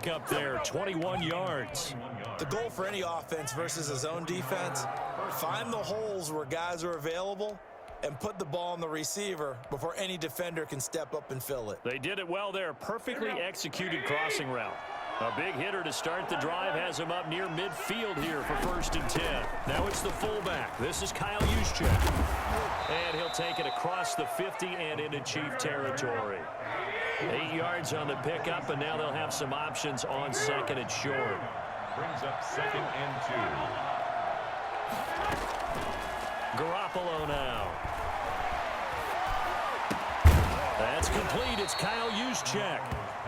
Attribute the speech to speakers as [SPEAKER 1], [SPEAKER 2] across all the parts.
[SPEAKER 1] pickup there, 21 yards.
[SPEAKER 2] The goal for any offense versus a zone defense, find the holes where guys are available and put the ball on the receiver before any defender can step up and fill it.
[SPEAKER 1] They did it well there. Perfectly executed crossing route. A big hitter to start the drive has him up near midfield here for 1st and 10. Now it's the fullback. This is Kyle Juszczyk. And he'll take it across the 50 and into Chief territory. 8 yards on the pickup, and now they'll have some options on 2nd and short.
[SPEAKER 3] Brings up 2nd and 2.
[SPEAKER 1] Garoppolo now. That's complete. It's Kyle Juszczyk.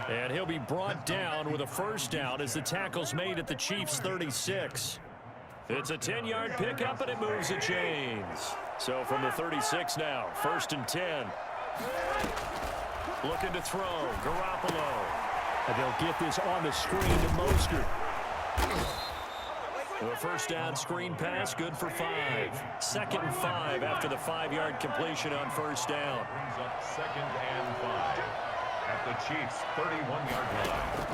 [SPEAKER 1] And he'll be brought down with a 1st down as the tackle's made at the Chiefs' 36. It's a 10-yard pickup, and it moves the chains. So from the 36 now, 1st and 10. Looking to throw. Garoppolo. And they'll get this on the screen to Mostert. The 1st down screen pass, good for 5. 2nd and 5 after the 5-yard completion on 1st down.
[SPEAKER 3] Brings up 2nd and 5 at the Chiefs' 31-yard line.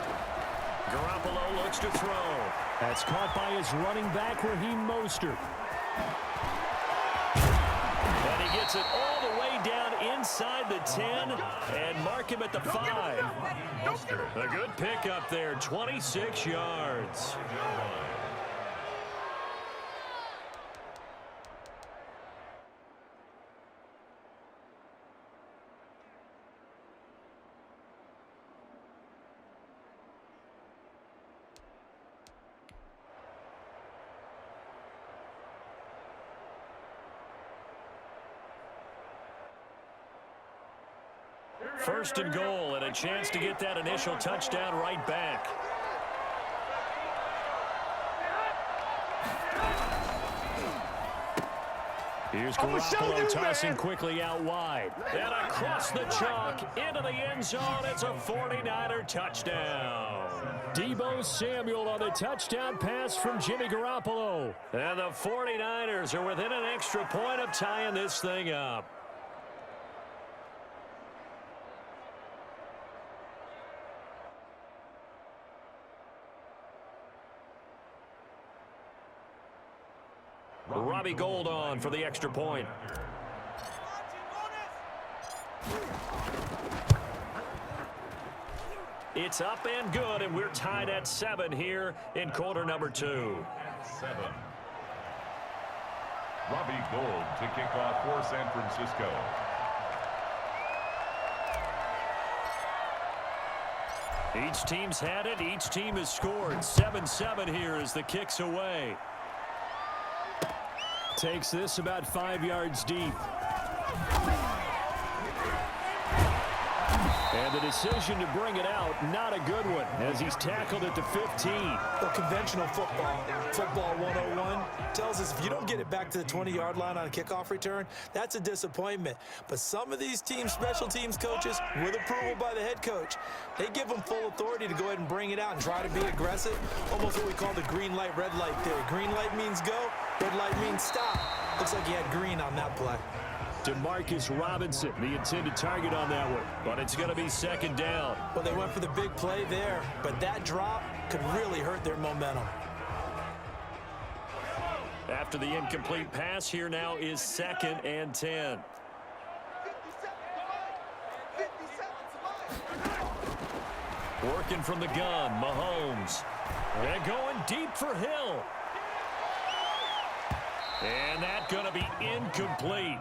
[SPEAKER 1] Garoppolo looks to throw. That's caught by his running back, Raheem Mostert. And he gets it all the way down inside the 10 and mark him at the 5. A good pickup there, 26 yards. First and goal, and a chance to get that initial touchdown right back. Here's Garoppolo tossing quickly out wide. And across the chalk into the end zone. It's a 49er touchdown. Deebo Samuel on the touchdown pass from Jimmy Garoppolo. And the 49ers are within an extra point of tying this thing up. Robbie Gould on for the extra point. It's up and good, and we're tied at 7 here in quarter number 2.
[SPEAKER 3] 7. Robbie Gould to kick off for San Francisco.
[SPEAKER 1] Each team's had it. Each team has scored. 7-7 here as the kick's away. Takes this about 5 yards deep. And the decision to bring it out, not a good one, as he's tackled at the 15.
[SPEAKER 2] Well, conventional football 101, tells us if you don't get it back to the 20-yard line on a kickoff return, that's a disappointment. But some of these teams, special teams coaches, with approval by the head coach, they give them full authority to go ahead and bring it out and try to be aggressive, almost what we call the green light, red light theory. Green light means go, red light means stop. Looks like he had green on that play.
[SPEAKER 1] Demarcus Robinson, the intended target on that one. But it's going to be 2nd down.
[SPEAKER 2] Well, they went for the big play there, but that drop could really hurt their momentum.
[SPEAKER 1] After the incomplete pass, here now is 2nd and 10. Working from the gun, Mahomes. And going deep for Hill. And that's going to be incomplete.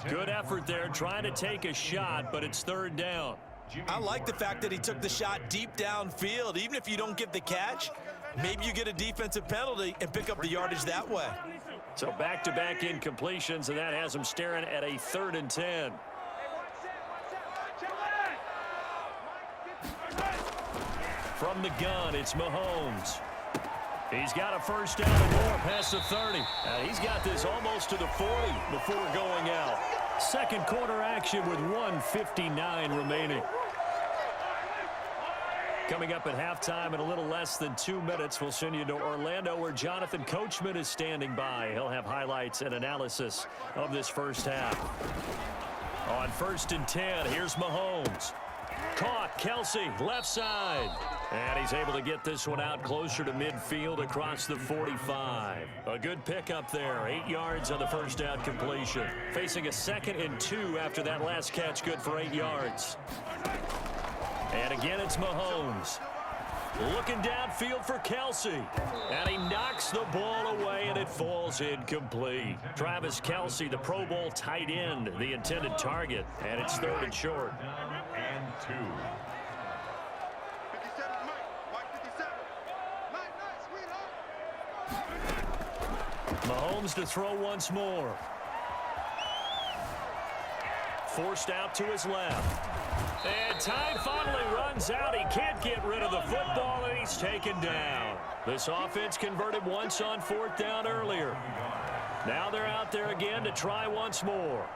[SPEAKER 1] Good effort there, trying to take a shot, but it's 3rd down.
[SPEAKER 2] I like the fact that he took the shot deep downfield. Even if you don't get the catch, maybe you get a defensive penalty and pick up the yardage that way.
[SPEAKER 1] So back-to-back incompletions, and that has him staring at a 3rd and 10. From the gun, it's Mahomes. He's got a 1st down and more past the 30. He's got this almost to the 40 before going out. 2nd quarter action with 1:59 remaining. Coming up at halftime in a little less than 2 minutes, we'll send you to Orlando where Jonathan Coachman is standing by. He'll have highlights and analysis of this first half. On 1st and 10, here's Mahomes. Caught, Kelsey, left side. And he's able to get this one out closer to midfield across the 45. A good pickup there. 8 yards on the first down completion. Facing a 2nd and 2 after that last catch, good for 8 yards. And again, it's Mahomes. Looking downfield for Kelsey. And he knocks the ball away, and it falls incomplete. Travis Kelsey, the Pro Bowl tight end, the intended target. And it's 3rd and short.
[SPEAKER 3] And 2.
[SPEAKER 1] Mahomes to throw once more. Forced out to his left. And time finally runs out. He can't get rid of the football, and he's taken down. This offense converted once on 4th down earlier. Now they're out there again to try once more.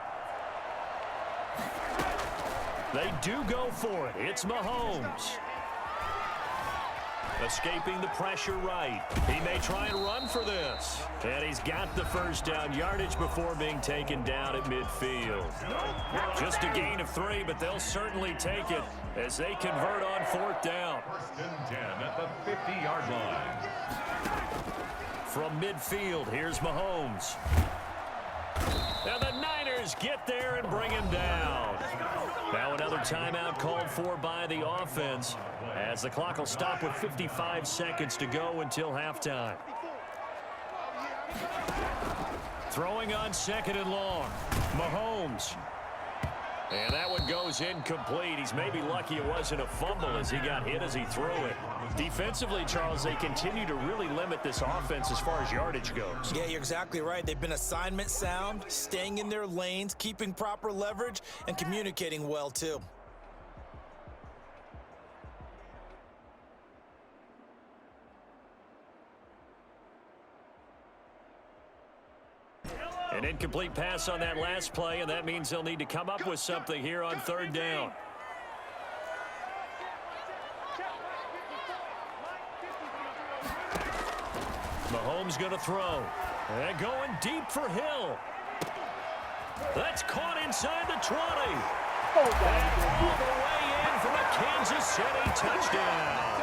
[SPEAKER 1] They do go for it. It's Mahomes. Escaping the pressure right. He may try and run for this. And he's got the first down yardage before being taken down at midfield. Just a gain of 3, but they'll certainly take it as they convert on 4th down.
[SPEAKER 3] 1st and 10 at the 50-yard line.
[SPEAKER 1] From midfield, here's Mahomes. And the Niners get there and bring him down. Now another timeout called for by the offense as the clock will stop with 55 seconds to go until halftime. Throwing on 2nd and long. Mahomes. And that one goes incomplete. He's maybe lucky it wasn't a fumble as he got hit as he threw it. Defensively, Charles, they continue to really limit this offense as far as yardage goes.
[SPEAKER 2] Yeah, you're exactly right. They've been assignment sound, staying in their lanes, keeping proper leverage, and communicating well, too.
[SPEAKER 1] An incomplete pass on that last play, and that means they'll need to come up with something here on 3rd down. Mahomes going to throw. And going deep for Hill. That's caught inside the 20. And all the way in for a Kansas City touchdown.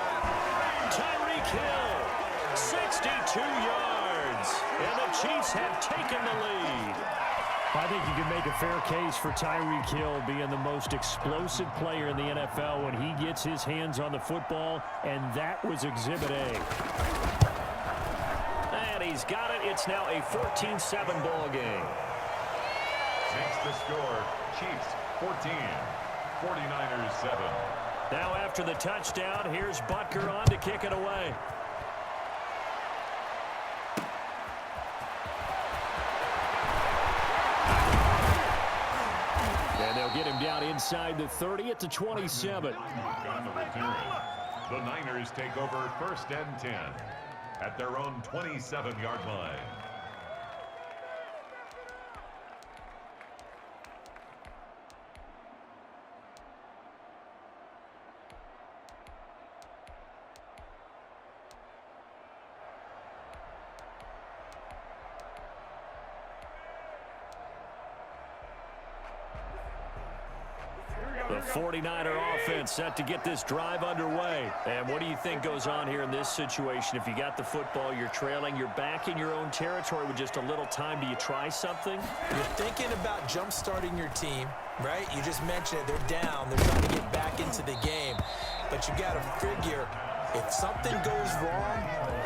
[SPEAKER 1] Tyreek Hill, 62 yards. And the Chiefs have taken the lead.
[SPEAKER 4] I think you can make a fair case for Tyreek Hill being the most explosive player in the NFL when he gets his hands on the football, and that was Exhibit A.
[SPEAKER 1] And he's got it. It's now a 14-7 ball game.
[SPEAKER 3] Makes the score. Chiefs 14, 49ers 7.
[SPEAKER 1] Now after the touchdown, here's Butker on to kick it away. And they'll get him down inside the 30 at the 27.
[SPEAKER 3] On the return, the Niners take over 1st and 10 at their own 27-yard line.
[SPEAKER 1] The 49er offense set to get this drive underway. And what do you think goes on here in this situation? If you got the football, you're trailing, you're back in your own territory with just a little time. Do you try something?
[SPEAKER 2] You're thinking about jump-starting your team, right? You just mentioned it. They're down. They're trying to get back into the game. But you got to figure, if something goes wrong,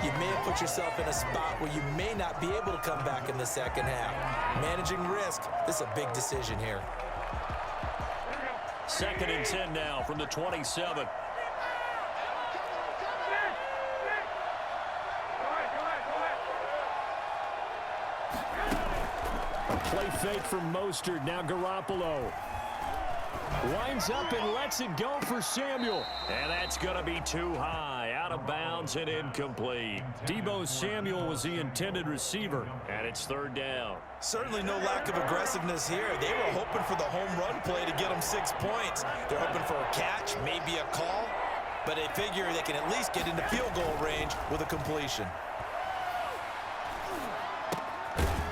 [SPEAKER 2] you may have put yourself in a spot where you may not be able to come back in the second half. Managing risk, this is a big decision here.
[SPEAKER 1] 2nd and 10 now from the 27.
[SPEAKER 4] Play fake from Mostert. Now Garoppolo. Winds up and lets it go for Samuel.
[SPEAKER 1] And that's going to be too high. Out of bounds and incomplete. Deebo Samuel was the intended receiver. And it's 3rd down.
[SPEAKER 2] Certainly no lack of aggressiveness here. They were hoping for the home run play to get them 6 points. They're hoping for a catch, maybe a call. But they figure they can at least get into field goal range with a completion.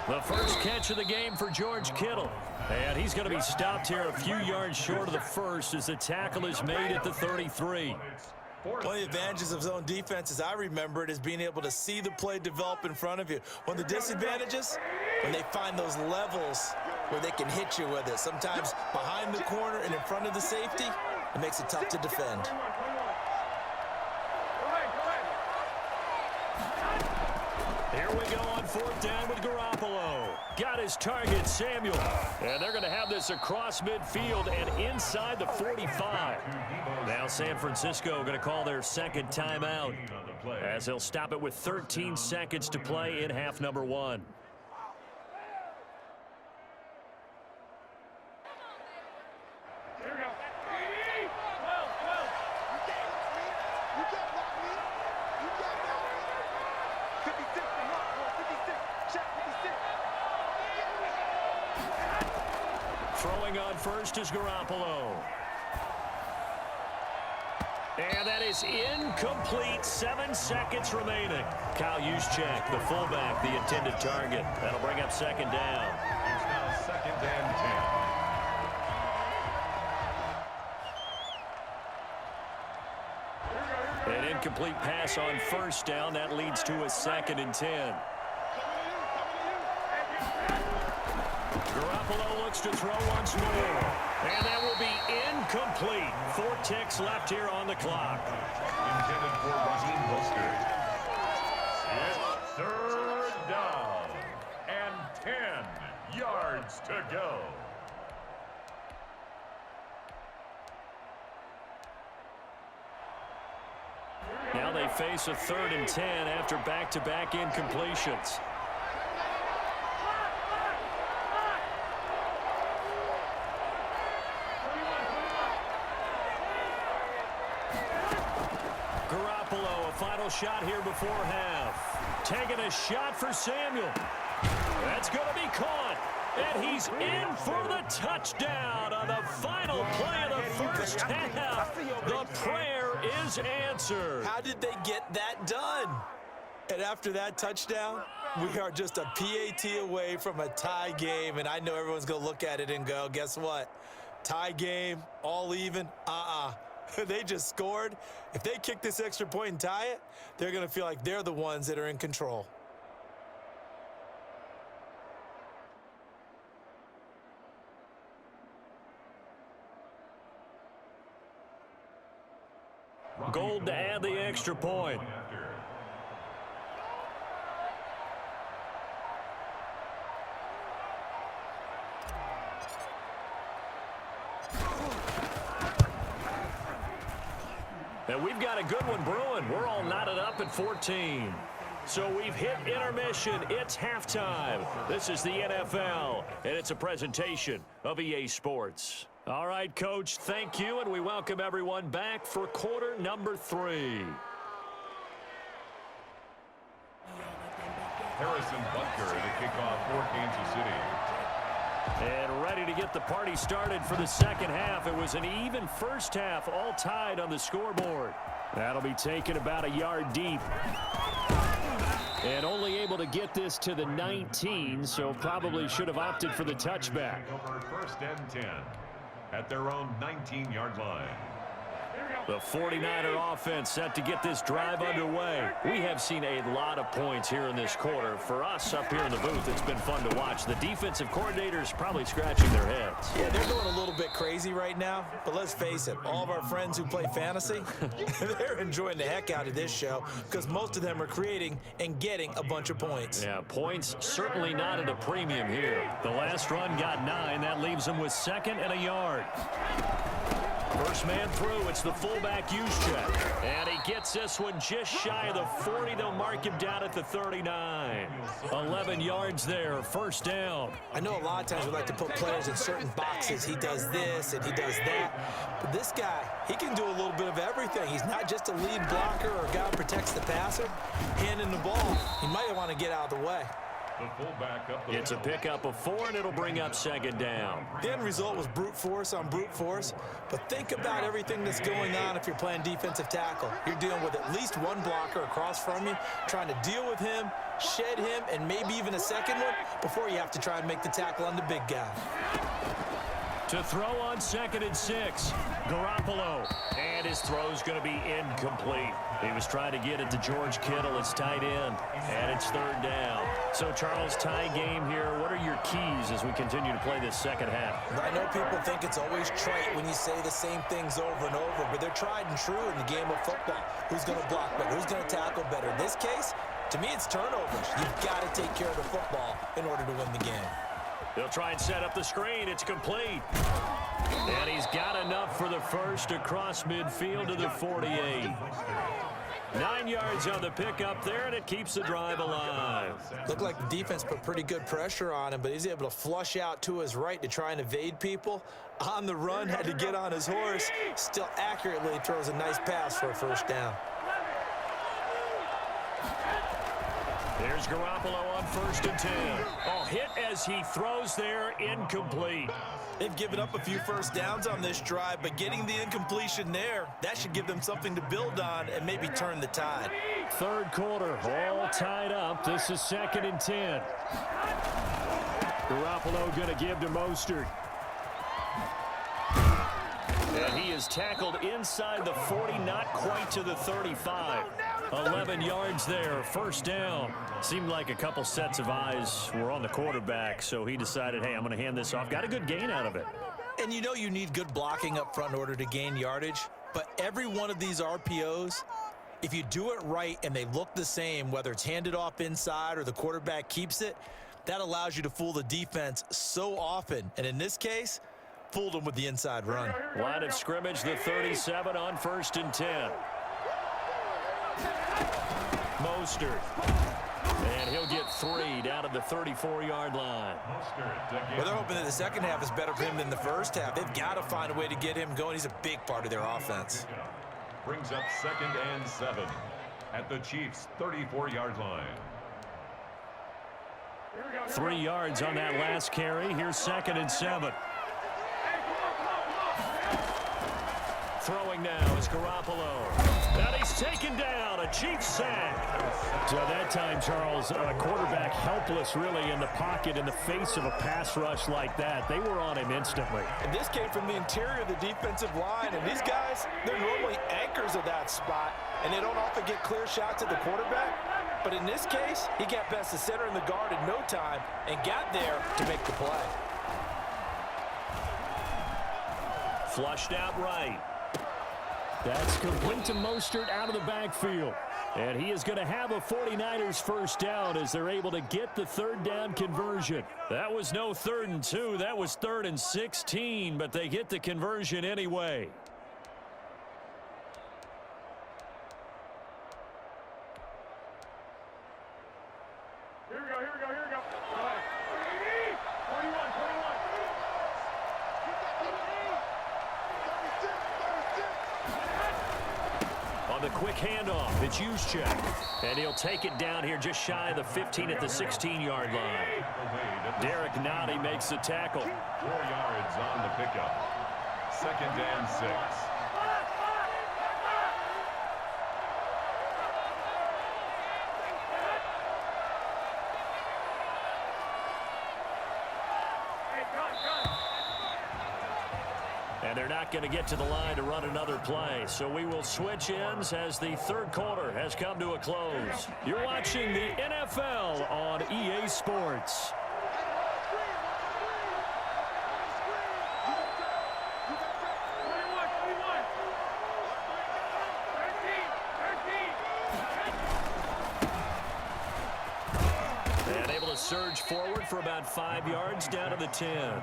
[SPEAKER 1] The first catch of the game for George Kittle. And he's going to be stopped here a few yards short of the first as the tackle is made at the 33.
[SPEAKER 3] fourth
[SPEAKER 2] One of the advantages of zone defense, as I remember it, is being able to see the play develop in front of you. One of the disadvantages, when they find those levels where they can hit you with it. Sometimes behind the corner and in front of the safety, it makes it tough to defend.
[SPEAKER 1] Here we go on fourth down with Garoppolo. Got his target, Samuel. And they're going to have this across midfield and inside the 45. Now San Francisco going to call their second timeout, as they'll stop it with 13 seconds to play in half number one. Throwing on first is Garoppolo. And that is incomplete. 7 seconds remaining. Kyle Juszczyk, the fullback, the intended target. That'll bring up second down.
[SPEAKER 3] It's now second and 10.
[SPEAKER 1] An incomplete pass on first down. That leads to a second and 10. Garoppolo looks to throw once more. And that will be incomplete. 4 ticks left here on the clock.
[SPEAKER 3] Intended for Raheem Mostert. It's third down and 10 yards to go.
[SPEAKER 1] Now they face a 3rd and 10 after back-to-back incompletions. Garoppolo, a final shot here before half. Taking a shot for Samuel. That's going to be caught. And he's in for the touchdown on the final play of the first half. The prayer is answered.
[SPEAKER 2] How did they get that done? And after that touchdown, we are just a PAT away from a tie game. And I know everyone's going to look at it and go, guess what? Tie game, all even, They just scored. If they kick this extra point and tie it, they're going to feel like they're the ones that are in control.
[SPEAKER 1] Gold to add the extra point. And we've got a good one brewing. We're all knotted up at 14. So we've hit intermission. It's halftime. This is the NFL, and it's a presentation of EA Sports. All right, Coach, thank you, and we welcome everyone back for quarter number 3.
[SPEAKER 3] Harrison Butker to kick off for Kansas City.
[SPEAKER 1] And ready to get the party started for the second half. It was an even first half, all tied on the scoreboard. That'll be taken about a yard deep. And only able to get this to the 19, so probably should have opted for the touchback.
[SPEAKER 3] Over first and 10 at their own 19-yard line.
[SPEAKER 1] The 49er offense set to get this drive underway. We have seen a lot of points here in this quarter. For us up here in the booth, it's been fun to watch. The defensive coordinators probably scratching their heads.
[SPEAKER 2] Yeah, they're going a little bit crazy right now, but let's face it, all of our friends who play fantasy, they're enjoying the heck out of this show because most of them are creating and getting a bunch of points.
[SPEAKER 1] Yeah, points certainly not at a premium here. The last run got 9. That leaves them with 2nd and a yard. First man through, it's the fullback Juszczyk. And he gets this one just shy of the 40. They'll mark him down at the 39. 11 yards there, first down.
[SPEAKER 2] I know a lot of times we like to put players in certain boxes. He does this and he does that. But this guy, he can do a little bit of everything. He's not just a lead blocker or a guy who protects the passer. Handing the ball, he might want to get out of the way.
[SPEAKER 3] The fullback up the
[SPEAKER 1] It's a pickup of 4, and it'll bring up second down.
[SPEAKER 2] The end result was brute force on brute force, but think about everything that's going on if you're playing defensive tackle. You're dealing with at least one blocker across from you, trying to deal with him, shed him, and maybe even a second one before you have to try and make the tackle on the big guy.
[SPEAKER 1] To throw on 2nd and 6. Garoppolo. And his throw's going to be incomplete. He was trying to get it to George Kittle, his tight end. And it's 3rd down. So, Charles, tie game here. What are your keys as we continue to play this second half?
[SPEAKER 2] I know people think it's always trite when you say the same things over and over, but they're tried and true in the game of football. Who's going to block better? Who's going to tackle better? In this case, to me, it's turnovers. You've got to take care of the football in order to win the game.
[SPEAKER 1] They'll try and set up the screen. It's complete. And he's got enough for the first across midfield to the 48. 9 yards on the pickup there, and it keeps the drive alive.
[SPEAKER 2] Looked like the defense put pretty good pressure on him, but he's able to flush out to his right to try and evade people. On the run, had to get on his horse. Still accurately throws a nice pass for a 1st down.
[SPEAKER 1] There's Garoppolo on 1st and 10. Oh, hit as he throws there, incomplete.
[SPEAKER 2] They've given up a few 1st downs on this drive, but getting the incompletion there, that should give them something to build on and maybe turn the tide.
[SPEAKER 4] 3rd quarter, all tied up. This is 2nd and 10. Garoppolo going to give to Mostert.
[SPEAKER 1] And he is tackled inside the 40, not quite to the 35. 11 yards there, 1st down. Seemed like a couple sets of eyes were on the quarterback, so he decided, hey, I'm going to hand this off. Got a good gain out of it.
[SPEAKER 2] And you know you need good blocking up front in order to gain yardage, but every one of these RPOs, if you do it right and they look the same, whether it's handed off inside or the quarterback keeps it, that allows you to fool the defense so often. And in this case, fooled them with the inside run.
[SPEAKER 1] Line of scrimmage, the 37 on 1st and 10. Mostert. And he'll get 3 down to the 34-yard line.
[SPEAKER 2] Well, they're hoping that the second half is better for him than the first half. They've got to find a way to get him going. He's a big part of their offense.
[SPEAKER 3] Brings up 2nd and 7 at the Chiefs' 34-yard line.
[SPEAKER 1] 3 yards on that last carry. Here's 2nd and 7. Throwing now is Garoppolo. And he's taken down, a Chiefs sack.
[SPEAKER 4] So that time, Charles, a quarterback helpless really in the pocket in the face of a pass rush like that. They were on him instantly.
[SPEAKER 2] And this came from the interior of the defensive line. And these guys, they're normally anchors of that spot. And they don't often get clear shots at the quarterback. But in this case, he got past the center and the guard in no time and got there to make the play.
[SPEAKER 1] Flushed out right.
[SPEAKER 4] That's complete to Mostert out of the backfield. And he is going to have a 49ers 1st down as they're able to get the 3rd down conversion.
[SPEAKER 1] That was no 3rd and 2. That was 3rd and 16, but they get the conversion anyway.
[SPEAKER 5] Here we go. Go ahead. 21.
[SPEAKER 1] On the quick handoff, it's Juszczyk. And he'll take it down here just shy of the 15 at the 16-yard line. Derek Nottie makes the tackle.
[SPEAKER 3] 4 yards on the pickup. 2nd and 6.
[SPEAKER 1] And they're not going to get to the line to run another play. So we will switch ends as the 3rd quarter has come to a close. You're watching the NFL on EA Sports. And able to surge forward for about 5 yards down to the 10.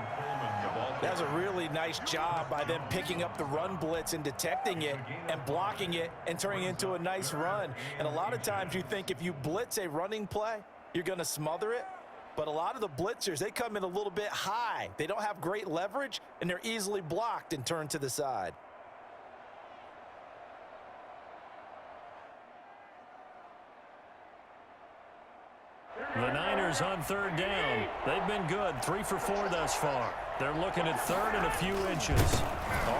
[SPEAKER 2] That's a really nice job by them picking up the run blitz and detecting it and blocking it and turning it into a nice run. And a lot of times you think if you blitz a running play, you're going to smother it. But a lot of the blitzers, they come in a little bit high. They don't have great leverage, and they're easily blocked and turned to the side.
[SPEAKER 1] The Niners on 3rd down. They've been good, 3 for 4 thus far. They're looking at 3rd and a few inches.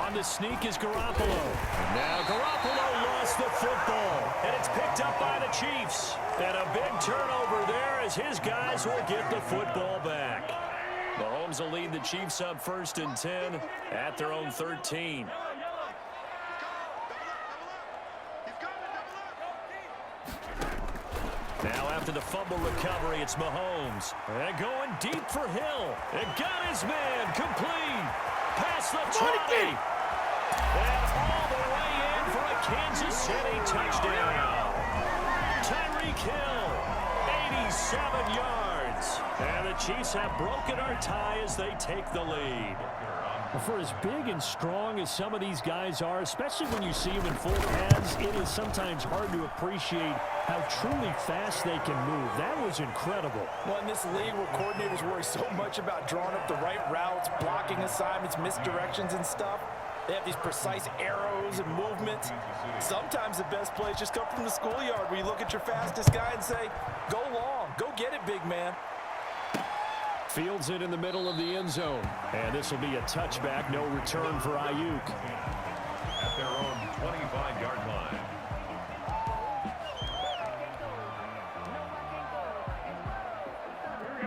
[SPEAKER 1] On the sneak is Garoppolo. Now Garoppolo lost the football, and it's picked up by the Chiefs. And a big turnover there as his guys will get the football back. Mahomes will lead the Chiefs up 1st and 10 at their own 13. Now after the fumble recovery, it's Mahomes. And going deep for Hill. And got his man complete. Past the 20. And all the way in for a Kansas City touchdown. Tyreek Hill, 87 yards. And the Chiefs have broken our tie as they take the lead.
[SPEAKER 4] For as big and strong as some of these guys are, especially when you see them in full pads, it is sometimes hard to appreciate how truly fast they can move. That was incredible.
[SPEAKER 2] Well, in this league where coordinators worry so much about drawing up the right routes, blocking assignments, misdirections and stuff, they have these precise arrows and movements. Sometimes the best plays just come from the schoolyard where you look at your fastest guy and say, go long, go get it, big man.
[SPEAKER 4] Fields it in the middle of the end zone. And this will be a touchback, no return for Ayuk.
[SPEAKER 3] At their own 25-yard line.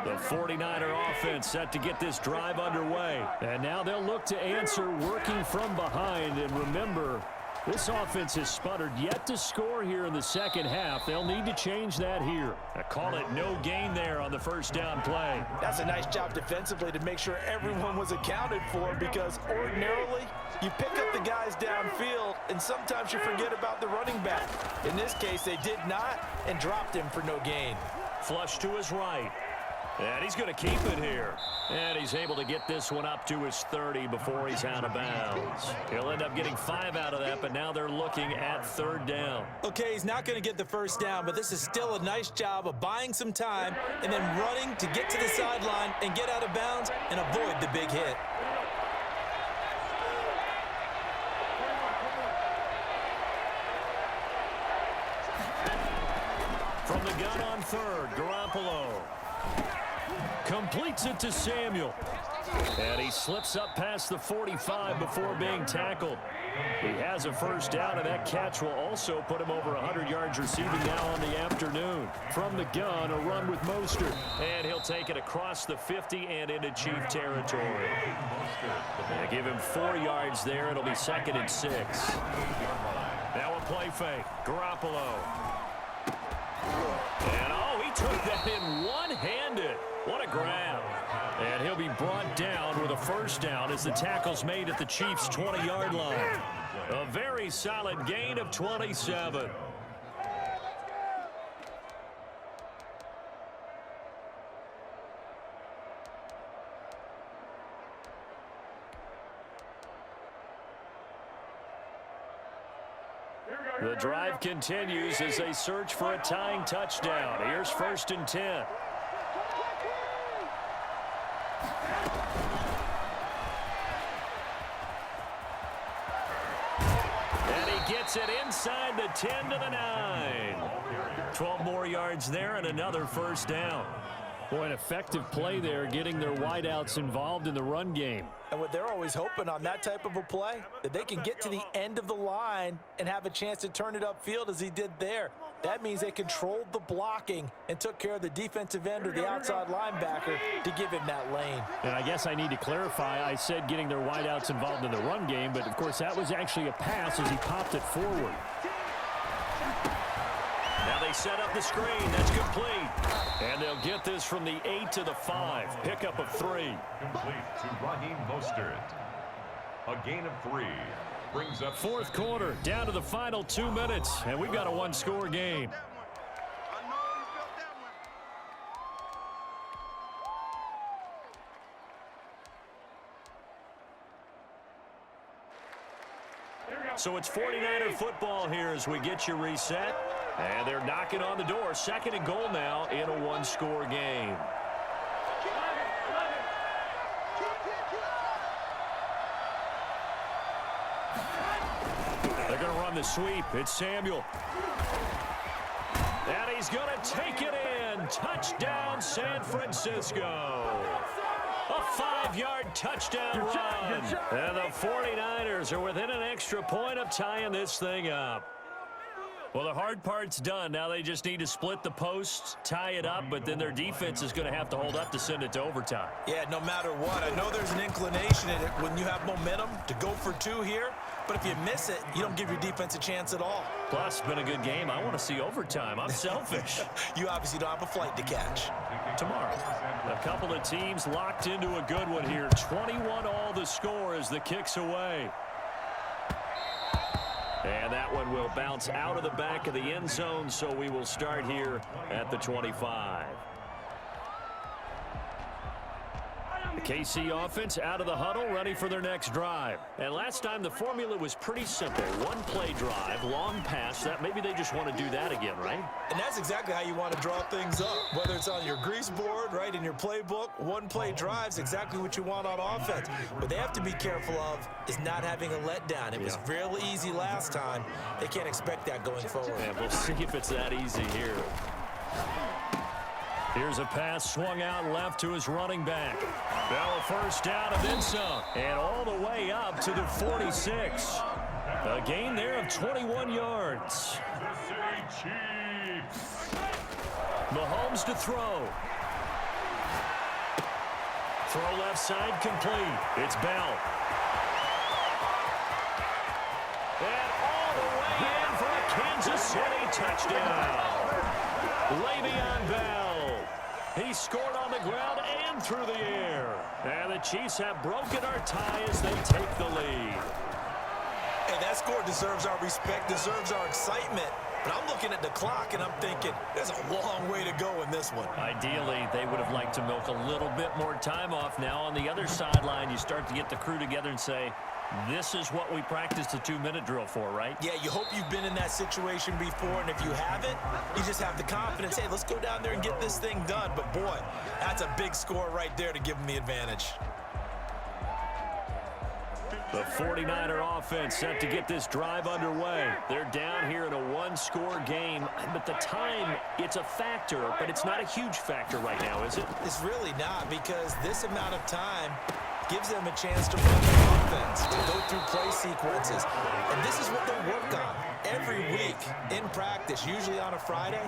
[SPEAKER 1] The 49er offense set to get this drive underway.
[SPEAKER 4] And now they'll look to answer working from behind. And remember, this offense has sputtered yet to score here in the second half. They'll need to change that here.
[SPEAKER 1] I call it no gain there on the first down play.
[SPEAKER 2] That's a nice job defensively to make sure everyone was accounted for, because ordinarily you pick up the guys downfield and sometimes you forget about the running back. In this case, they did not and dropped him for no gain.
[SPEAKER 1] Flush to his right. And he's going to keep it here. And he's able to get this one up to his 30 before he's out of bounds. He'll end up getting 5 out of that, but now they're looking at 3rd down.
[SPEAKER 2] Okay, he's not going to get the first down, but this is still a nice job of buying some time and then running to get to the sideline and get out of bounds and avoid the big hit.
[SPEAKER 1] From the gun on 3rd, Garoppolo completes it to Samuel. And he slips up past the 45 before being tackled. He has a first down, and that catch will also put him over 100 yards receiving now on the afternoon. From the gun, a run with Mostert. And he'll take it across the 50 and into Chief territory. They give him 4 yards there. It'll be 2nd and 6. Now a play fake. Garoppolo. And oh, he took that in one-handed. What a grab. And he'll be brought down with a first down as the tackle's made at the Chiefs' 20-yard line. A very solid gain of 27. The drive continues as they search for a tying touchdown. Here's 1st and 10. And he gets it inside the 10 to the 9. 12 more yards there and another first down.
[SPEAKER 4] Boy, an effective play there, getting their wideouts involved in the run game.
[SPEAKER 2] And what they're always hoping on that type of a play, that they can get to the end of the line and have a chance to turn it upfield as he did there. That means they controlled the blocking and took care of the defensive end or the outside linebacker to give him that lane.
[SPEAKER 4] And I guess I need to clarify, I said getting their wideouts involved in the run game, but of course that was actually a pass as he popped it forward.
[SPEAKER 1] Now they set up the screen. That's complete. And they'll get this from the 8 to the 5. Pickup of 3.
[SPEAKER 3] Complete to Raheem Mostert. A gain of 3. Brings up
[SPEAKER 1] 4th quarter, down to the final 2 minutes. And we've got a one-score game. So it's 49er football here as we get you reset. And they're knocking on the door. 2nd and goal now in a one-score game. They're going to run the sweep. It's Samuel. And he's going to take it in. Touchdown, San Francisco. A 5-yard touchdown run. And the 49ers are within an extra point of tying this thing up. Well, the hard part's done. Now they just need to split the posts, tie it up, but then their defense is going to have to hold up to send it to overtime.
[SPEAKER 2] Yeah, no matter what. I know there's an inclination in it when you have momentum to go for two here, but if you miss it, you don't give your defense a chance at all.
[SPEAKER 1] Plus, it's been a good game. I want to see overtime. I'm selfish.
[SPEAKER 2] You obviously don't have a flight to catch.
[SPEAKER 1] Tomorrow, a couple of teams locked into a good one here. 21-all the score as the kick's away. And that one will bounce out of the back of the end zone, so we will start here at the 25. The KC offense out of the huddle, ready for their next drive. And last time the formula was pretty simple. One play drive, long pass. That maybe they just want to do that again, right?
[SPEAKER 2] And that's exactly how you want to draw things up. Whether it's on your grease board, right, in your playbook, one play drive's exactly what you want on offense. What they have to be careful of is not having a letdown. It was real easy last time. They can't expect that going forward.
[SPEAKER 1] And we'll see if it's that easy here. Here's a pass swung out left to his running back. Bell first down and then some. And all the way up to the 46. A gain there of 21 yards.
[SPEAKER 3] The City Chiefs.
[SPEAKER 1] Mahomes to throw. Throw left side complete. It's Bell. And all the way in for a Kansas City touchdown. Le'Veon Bell. He scored on the ground and through the air. And the Chiefs have broken our tie as they take the lead.
[SPEAKER 2] Hey, that score deserves our respect, deserves our excitement. But I'm looking at the clock, and I'm thinking there's a long way to go in this one.
[SPEAKER 1] Ideally, they would have liked to milk a little bit more time off. Now on the other sideline, you start to get the crew together and say, this is what we practiced a 2-minute drill for, right?
[SPEAKER 2] Yeah, you hope you've been in that situation before, and if you haven't, you just have the confidence, hey, let's go down there and get this thing done. But, boy, that's a big score right there to give them the advantage.
[SPEAKER 1] The 49er offense set to get this drive underway. They're down here in a one-score game, but the time, it's a factor, but it's not a huge factor right now, is it?
[SPEAKER 2] It's really not, because this amount of time gives them a chance to run the offense, to go through play sequences. And this is what they work on every week in practice, usually on a Friday.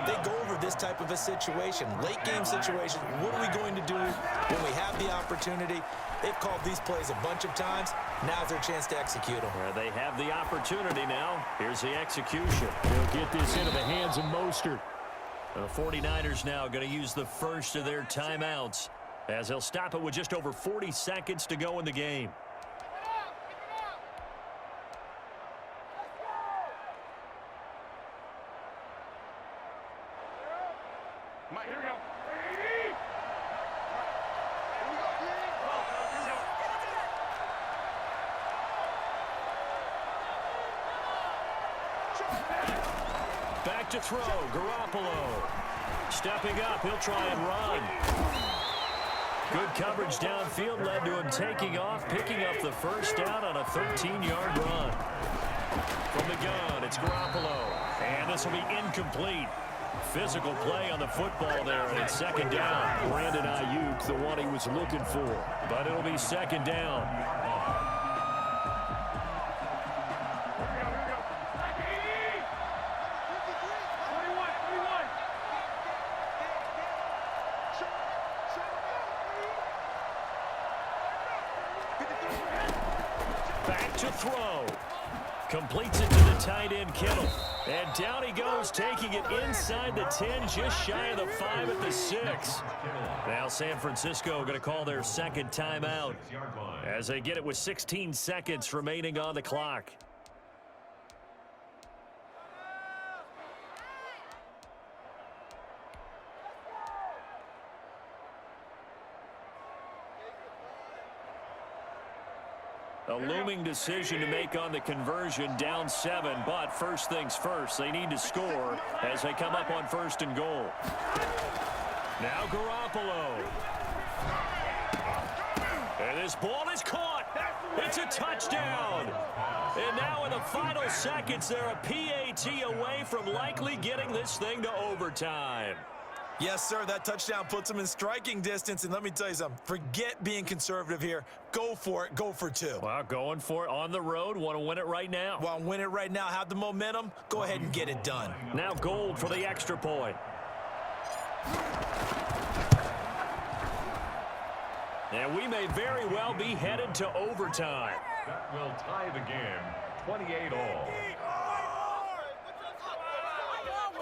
[SPEAKER 2] They go over this type of a situation, late game situation. What are we going to do when we have the opportunity? They've called these plays a bunch of times. Now's their chance to execute them.
[SPEAKER 1] Well, they have the opportunity now. Here's the execution.
[SPEAKER 4] They'll get this into the hands of Mostert.
[SPEAKER 1] The 49ers now going to use the first of their timeouts as they'll stop it with just over 40 seconds to go in the game.
[SPEAKER 5] Here we go.
[SPEAKER 1] Back to throw, Garoppolo. Stepping up, he'll try and run. Good coverage downfield led to him taking off, picking up the first down on a 13-yard run. From the gun, it's Garoppolo. And this will be incomplete. Physical play on the football there, and it's second down.
[SPEAKER 4] Brandon Ayuk, the one he was looking for.
[SPEAKER 1] But it'll be second down. Back to throw. Completes it to the tight end, Kittle. And down he goes, taking it inside the 10, just shy of the 5 at the 6. Now San Francisco going to call their second timeout as they get it with 16 seconds remaining on the clock. A looming decision to make on the conversion, down 7, but first things first, they need to score as they come up on first and goal. Now Garoppolo. And this ball is caught. It's a touchdown. And now in the final seconds, they're a PAT away from likely getting this thing to overtime.
[SPEAKER 2] Yes, sir. That touchdown puts them in striking distance. And let me tell you something. Forget being conservative here. Go for it. Go for two.
[SPEAKER 1] Well, going for it on the road. Want to win it right now.
[SPEAKER 2] Want to win it right now. Have the momentum. Go ahead and get it done.
[SPEAKER 1] Now Gold for the extra point. And we may very well be headed to overtime.
[SPEAKER 3] That will tie the game 28 all.